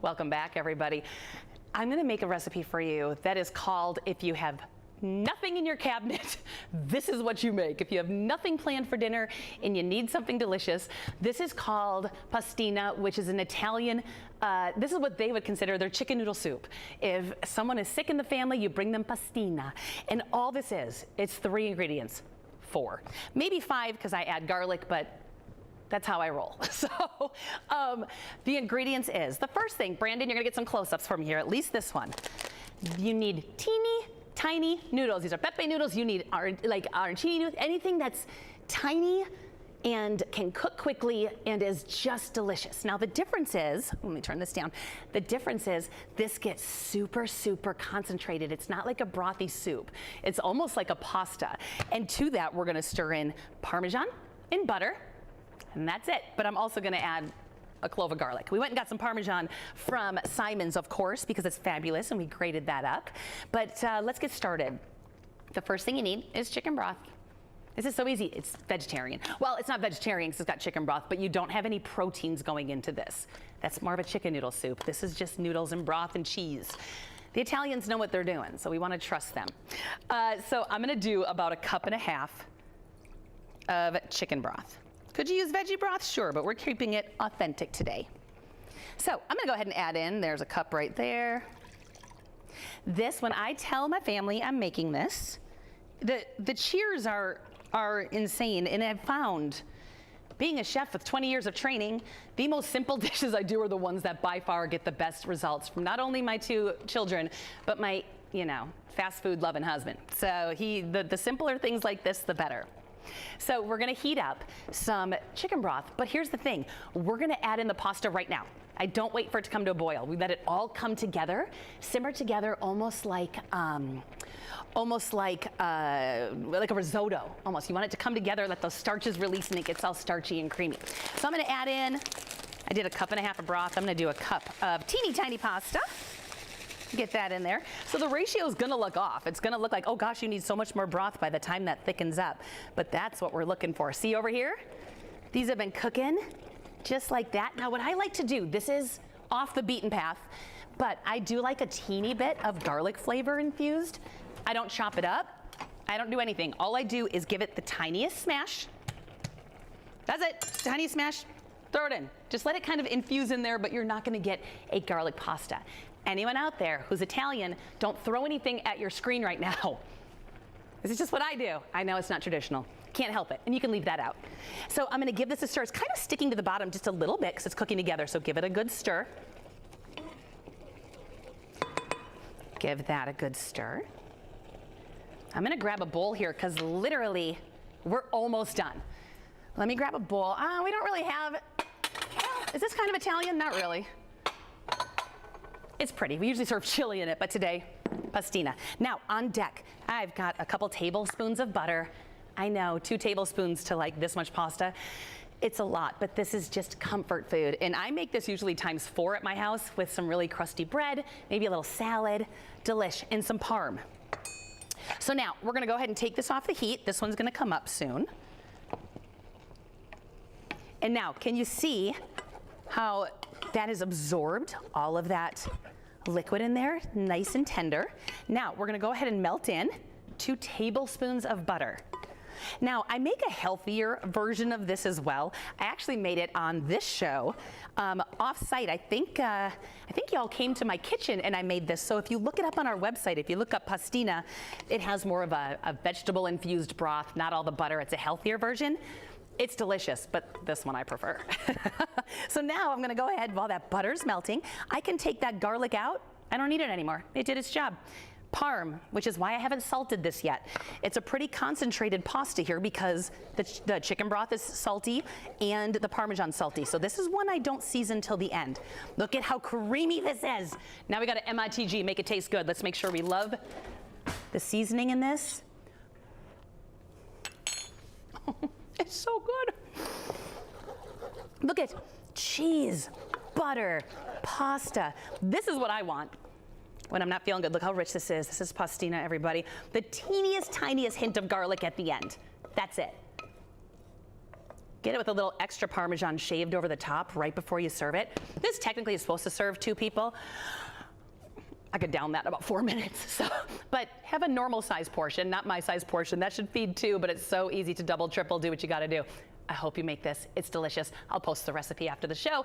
Welcome back, everybody. I'm going to make a recipe for you that is called, if you have nothing in your cabinet, this is what you make. If you have nothing planned for dinner and you need something delicious, this is called pastina, which is an Italian, this is what they would consider their chicken noodle soup. If someone is sick in the family, you bring them pastina. And all this is, it's 3 ingredients, 4, maybe 5 because I add garlic, but that's how I roll. So the ingredients is, the first thing, Brandon, you're gonna get some close-ups from here, at least this one. You need teeny tiny noodles. These are Pepe noodles. You need like arancini noodles, anything that's tiny and can cook quickly and is just delicious. Now the difference is, let me turn this down. The difference is this gets super, super concentrated. It's not like a brothy soup. It's almost like a pasta. And to that, we're gonna stir in Parmesan and butter, and that's it. But I'm also gonna add a clove of garlic. We went and got some Parmesan from Simon's, of course, because it's fabulous, and we grated that up. But let's get started. The first thing you need is chicken broth. This is so easy. It's vegetarian. Well, it's not vegetarian because it's got chicken broth, but you don't have any proteins going into this. That's more of a chicken noodle soup. This is just noodles and broth and cheese. The Italians know what they're doing, so we want to trust them. So I'm going to do about 1.5 cups of chicken broth. Could you use veggie broth? Sure, but we're keeping it authentic today. So I'm gonna go ahead and add in, there's a cup right there. This, when I tell my family I'm making this, the cheers are insane, and I've found, being a chef with 20 years of training, the most simple dishes I do are the ones that by far get the best results from not only my 2 children, but my, fast food loving husband. So the simpler things like this, the better. So we're gonna heat up some chicken broth, but here's the thing. We're gonna add in the pasta right now. I don't wait for it to come to a boil. We let it all come together, simmer together almost like a risotto, almost. You want it to come together, let those starches release, and it gets all starchy and creamy. So I'm gonna add in, I did 1.5 cups of broth. I'm gonna do 1 cup of teeny tiny pasta. Get that in there. So the ratio is gonna look off. It's gonna look like, oh gosh, you need so much more broth by the time that thickens up. But that's what we're looking for. See over here? These have been cooking just like that. Now what I like to do, this is off the beaten path, but I do like a teeny bit of garlic flavor infused. I don't chop it up. I don't do anything. All I do is give it the tiniest smash. That's it, tiniest smash. Throw it in. Just let it kind of infuse in there, but you're not gonna get a garlic pasta. Anyone out there who's Italian, don't throw anything at your screen right now. This is just what I do. I know it's not traditional. Can't help it, and you can leave that out. So I'm gonna give this a stir. It's kind of sticking to the bottom just a little bit because it's cooking together, so give it a good stir. Give that a good stir. I'm gonna grab a bowl here because literally we're almost done. Let me grab a bowl. We don't really have, is this kind of Italian? Not really. It's pretty. We usually serve chili in it, but today, pastina. Now, on deck, I've got a couple tablespoons of butter. I know, 2 tablespoons to like this much pasta. It's a lot, but this is just comfort food. And I make this usually ×4 at my house with some really crusty bread, maybe a little salad, delish, and some parm. So now, we're gonna go ahead and take this off the heat. This one's gonna come up soon. And now, can you see how that has absorbed all of that liquid in there, nice and tender? Now, we're gonna go ahead and melt in 2 tablespoons of butter. Now, I make a healthier version of this as well. I actually made it on this show, off-site. I think y'all came to my kitchen and I made this. So if you look it up on our website, if you look up pastina, it has more of a vegetable-infused broth, not all the butter. It's a healthier version. It's delicious, but this one I prefer. So now I'm gonna go ahead, while that butter's melting, I can take that garlic out. I don't need it anymore. It did its job. Parm, which is why I haven't salted this yet. It's a pretty concentrated pasta here because the chicken broth is salty and the Parmesan's salty. So this is one I don't season till the end. Look at how creamy this is. Now we got to MITG, make it taste good. Let's make sure we love the seasoning in this. It's so good. Look at cheese, butter, pasta. This is what I want when I'm not feeling good. Look how rich this is. This is pastina, everybody. The teeniest, tiniest hint of garlic at the end. That's it. Get it with a little extra Parmesan shaved over the top right before you serve it. This technically is supposed to serve 2 people. I could down that in about 4 minutes. So, but have a normal size portion, not my size portion. That should feed 2, but it's so easy to double, triple, do what you gotta do. I hope you make this. It's delicious. I'll post the recipe after the show.